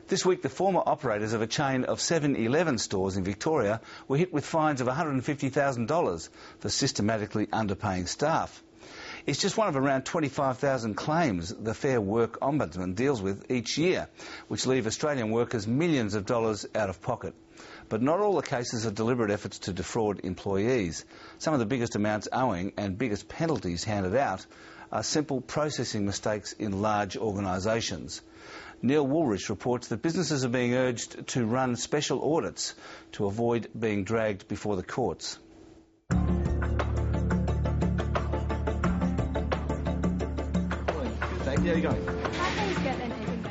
This week, the former operators of a chain of 7-Eleven stores in Victoria were hit with fines of $150,000 for systematically underpaying staff. It's just one of around 25,000 claims the Fair Work Ombudsman deals with each year, which leave Australian workers millions of dollars out of pocket. But not all the cases are deliberate efforts to defraud employees. Some of the biggest amounts owing and biggest penalties handed out are simple processing mistakes in large organisations. Neil Woolrich reports that businesses are being urged to run special audits to avoid being dragged before the courts. How are you going?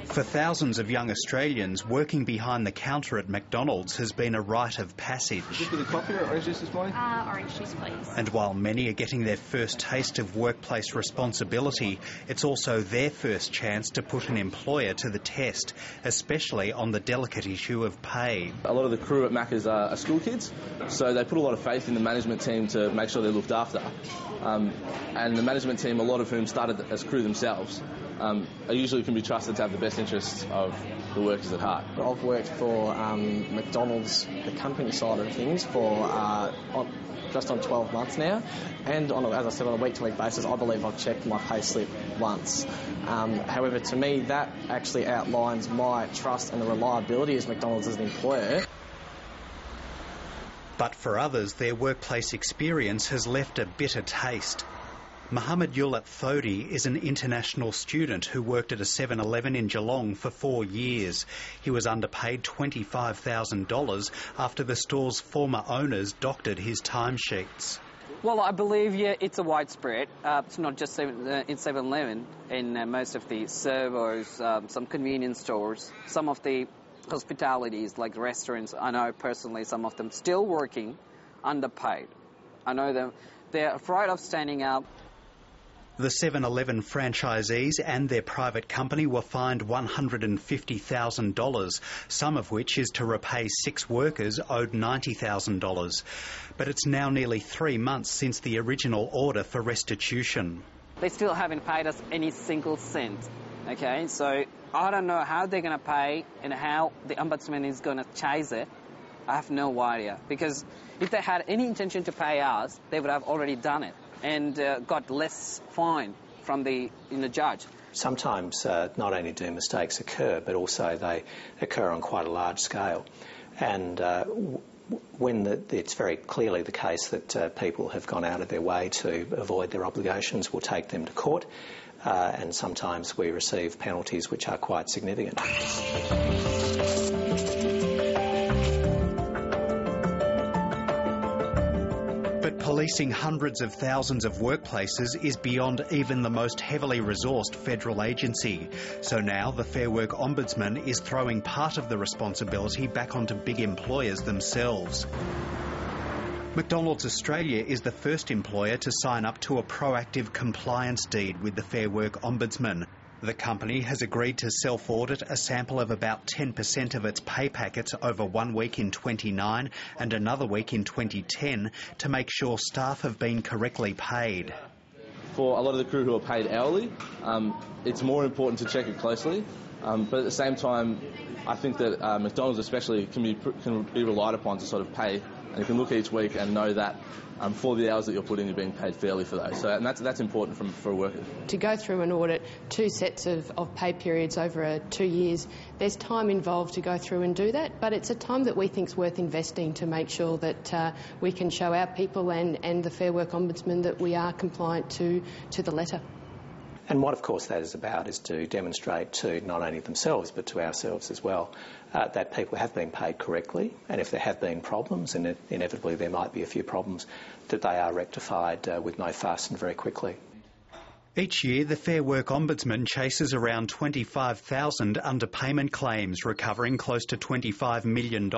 For thousands of young Australians, working behind the counter at McDonald's has been a rite of passage. Just with a coffee or orange juice this morning? Orange juice, please. And while many are getting their first taste of workplace responsibility, it's also their first chance to put an employer to the test, especially on the delicate issue of pay. A lot of the crew at Macca's are school kids, so they put a lot of faith in the management team to make sure they're looked after. And the management team, a lot of whom started as crew themselves, usually can be trusted to have the best interests of the workers at heart. I've worked for McDonald's, the company side of things, for just on 12 months now, and as I said, on a week-to-week basis, I believe I've checked my pay slip once. However, to me, that actually outlines my trust and the reliability as McDonald's as an employer. But for others, their workplace experience has left a bitter taste. Mohammed Yulat Thodi is an international student who worked at a 7-Eleven in Geelong for 4 years. He was underpaid $25,000 after the store's former owners doctored his timesheets. Well, I believe, it's a widespread. It's not just in 7-Eleven. In most of the servos, some convenience stores, some of the hospitalities like restaurants, I know personally some of them still working underpaid. I know them. They're afraid of standing up. The 7-Eleven franchisees and their private company were fined $150,000, some of which is to repay 6 workers owed $90,000. But it's now nearly 3 months since the original order for restitution. They still haven't paid us any single cent, okay? So I don't know how they're going to pay and how the Ombudsman is going to chase it. I have no idea, because if they had any intention to pay us, they would have already done it and got less fine from the judge. Sometimes not only do mistakes occur, but also they occur on quite a large scale. And when it's very clearly the case that people have gone out of their way to avoid their obligations, we'll take them to court. And sometimes we receive penalties which are quite significant. But policing hundreds of thousands of workplaces is beyond even the most heavily resourced federal agency. So now the Fair Work Ombudsman is throwing part of the responsibility back onto big employers themselves. McDonald's Australia is the first employer to sign up to a proactive compliance deed with the Fair Work Ombudsman. The company has agreed to self-audit a sample of about 10% of its pay packets over 1 week in 2009 and another week in 2010 to make sure staff have been correctly paid. For a lot of the crew who are paid hourly, it's more important to check it closely. But at the same time, I think that McDonald's especially can be relied upon to sort of pay, and you can look each week and know that for the hours that you're putting, you're being paid fairly for those. So, and that's important for a worker. To go through and audit 2 sets of pay periods over 2 years, there's time involved to go through and do that, but it's a time that we think is worth investing to make sure that we can show our people and the Fair Work Ombudsman that we are compliant to the letter. And what, of course, that is about is to demonstrate to not only themselves but to ourselves as well that people have been paid correctly, and if there have been problems, and inevitably there might be a few problems, that they are rectified with no fuss and very quickly. Each year, the Fair Work Ombudsman chases around 25,000 underpayment claims, recovering close to $25 million.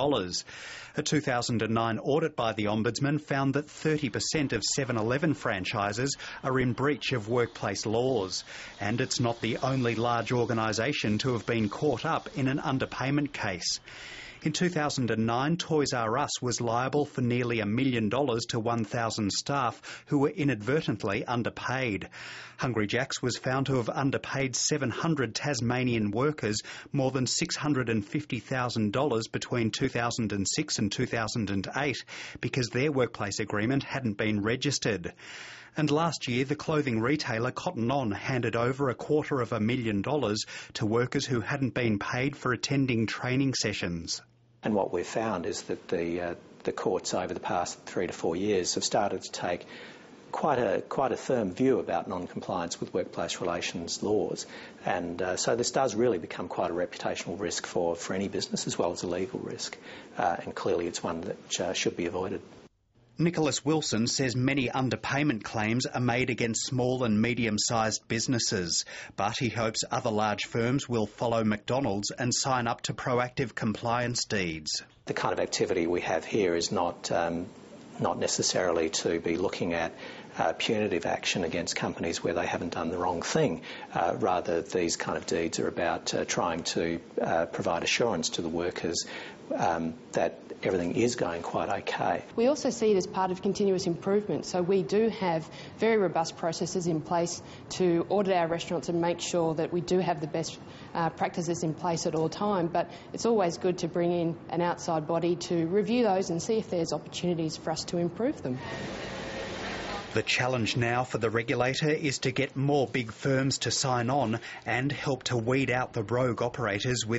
A 2009 audit by the Ombudsman found that 30% of 7-Eleven franchises are in breach of workplace laws. And it's not the only large organisation to have been caught up in an underpayment case. In 2009, Toys R Us was liable for nearly $1 million to 1,000 staff who were inadvertently underpaid. Hungry Jack's was found to have underpaid 700 Tasmanian workers more than $650,000 between 2006 and 2008 because their workplace agreement hadn't been registered. And last year, the clothing retailer Cotton On handed over $250,000 to workers who hadn't been paid for attending training sessions. And what we've found is that the courts over the past 3 to 4 years have started to take quite a firm view about non-compliance with workplace relations laws, and so this does really become quite a reputational risk for any business as well as a legal risk, and clearly it's one that should be avoided. Nicholas Wilson says many underpayment claims are made against small and medium-sized businesses, but he hopes other large firms will follow McDonald's and sign up to proactive compliance deeds. The kind of activity we have here is not necessarily to be looking at punitive action against companies where they haven't done the wrong thing. Rather, these kind of deeds are about trying to provide assurance to the workers that everything is going quite okay. We also see it as part of continuous improvement, so we do have very robust processes in place to audit our restaurants and make sure that we do have the best practices in place at all time, but it's always good to bring in an outside body to review those and see if there's opportunities for us to improve them. The challenge now for the regulator is to get more big firms to sign on and help to weed out the rogue operators with